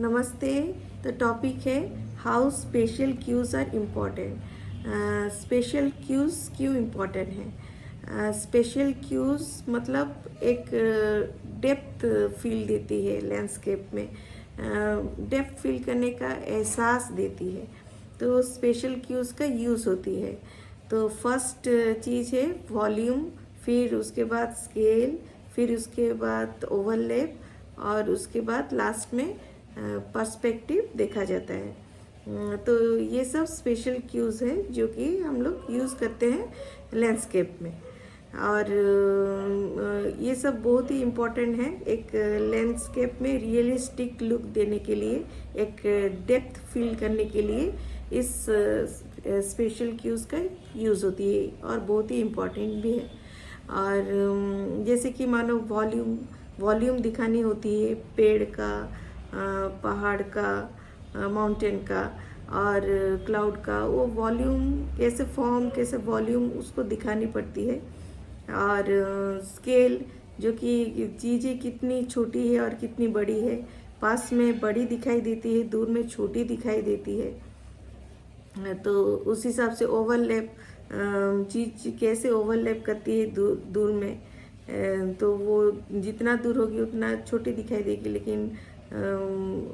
नमस्ते। तो टॉपिक है how special cues are important. Special cues क्यों इम्पॉर्टेंट है? स्पेशल क्यूज़ मतलब एक डेप्थ फील देती है लैंडस्केप में, डेप्थ फील करने का एहसास देती है। तो स्पेशल क्यूज़ का यूज़ होती है। तो फर्स्ट चीज़ है वॉल्यूम, फिर उसके बाद स्केल, फिर उसके बाद ओवरलैप और उसके बाद लास्ट में पर्सपेक्टिव देखा जाता है। तो ये सब स्पेशल क्यूज़ है जो कि हम लोग यूज़ करते हैं लैंडस्केप में। और ये सब बहुत ही इम्पोर्टेंट है एक लैंडस्केप में रियलिस्टिक लुक देने के लिए, एक डेप्थ फील करने के लिए इस स्पेशल क्यूज़ का यूज़ होती है और बहुत ही इम्पोर्टेंट भी है। और जैसे कि मानो वॉल्यूम दिखानी होती है पेड़ का, पहाड़ का, माउंटेन का और क्लाउड का, वो वॉल्यूम कैसे वॉल्यूम उसको दिखानी पड़ती है। और स्केल जो कि चीज़ें कितनी छोटी है और कितनी बड़ी है, पास में बड़ी दिखाई देती है, दूर में छोटी दिखाई देती है। तो उस हिसाब से ओवरलैप, चीज़ कैसे ओवरलैप करती है दूर में, तो वो जितना दूर होगी उतना छोटी दिखाई देगी, लेकिन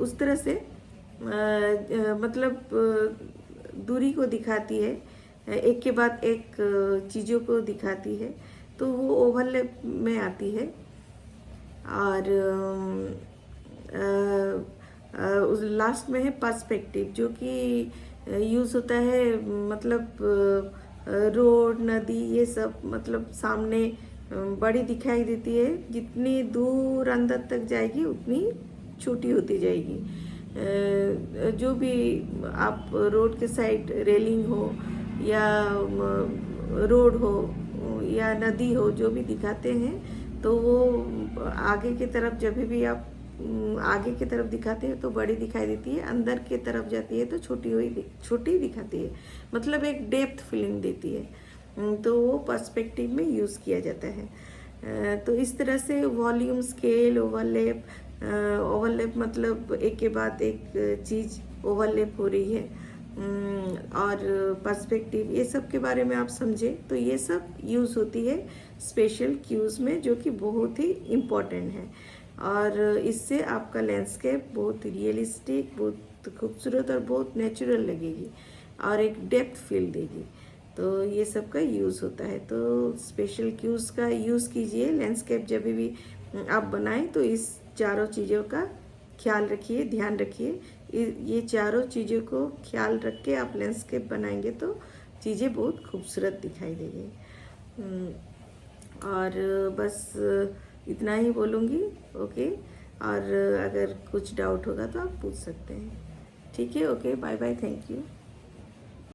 उस तरह से मतलब दूरी को दिखाती है, एक के बाद एक चीज़ों को दिखाती है, तो वो ओवरलैप में आती है। और उस लास्ट में है पर्सपेक्टिव जो कि यूज़ होता है, मतलब रोड, नदी, ये सब मतलब सामने बड़ी दिखाई देती है, जितनी दूर अंदर तक जाएगी उतनी छोटी होती जाएगी। जो भी आप रोड के साइड रेलिंग हो या रोड हो या नदी हो, जो भी दिखाते हैं तो वो आगे की तरफ, जब भी आप आगे की तरफ दिखाते हैं तो बड़ी दिखाई देती है, अंदर की तरफ जाती है तो छोटी दिखाती है, मतलब एक डेप्थ फीलिंग देती है। तो वो पर्सपेक्टिव में यूज़ किया जाता है। तो इस तरह से वॉल्यूम, स्केल, ओवरलैप मतलब एक के बाद एक चीज़ ओवरलैप हो रही है। और पर्सपेक्टिव, ये सब के बारे में आप समझे तो ये सब यूज़ होती है स्पेशल क्यूज़ में, जो कि बहुत ही इम्पोर्टेंट है। और इससे आपका लैंडस्केप बहुत रियलिस्टिक, बहुत खूबसूरत और बहुत नेचुरल लगेगी और एक डेप्थ फील देगी। तो ये सब का यूज़ होता है। तो स्पेशल क्यूज़ का यूज़ कीजिए लैंडस्केप जब भी आप बनाएं, तो इस चारों चीज़ों का ख्याल रखिए, ध्यान रखिए। ये चारों चीज़ों को ख्याल रख के आप लैंडस्केप बनाएंगे तो चीज़ें बहुत खूबसूरत दिखाई देगी। और बस इतना ही बोलूँगी। ओके, और अगर कुछ डाउट होगा तो आप पूछ सकते हैं। ठीक है, okay, bye bye, thank you.